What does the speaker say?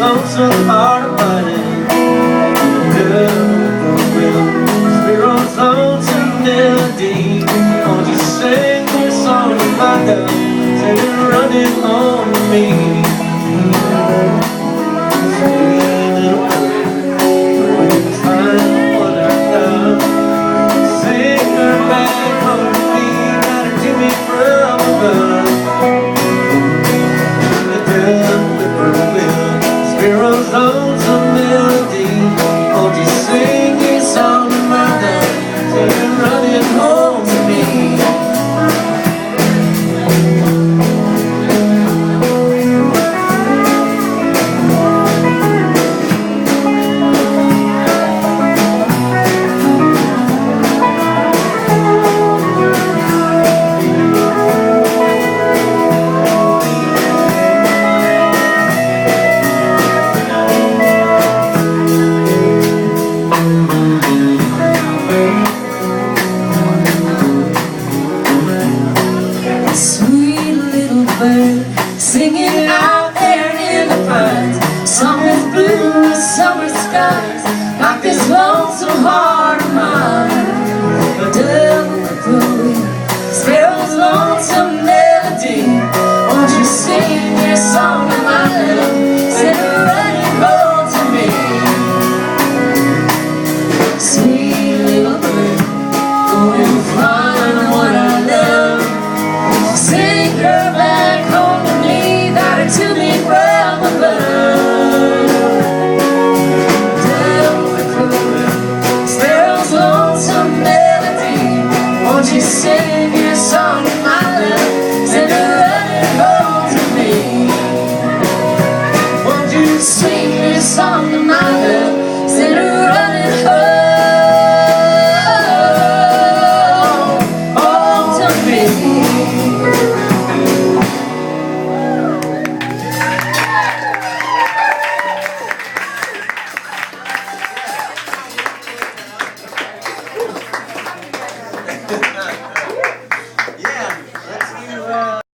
Lonesome heart of mine, Spirit's lonesome melody. Won't you sing this song to my love? Sing it running home to me. Sweet little bird, find what I love. Sing her back home to me, gotta take me from above. Spirit's lonesome melody. Won't you sing this song to my love? Sing it running home to me. Singing out there in the pines, summer's blue, summer skies, like this lonesome heart of mine.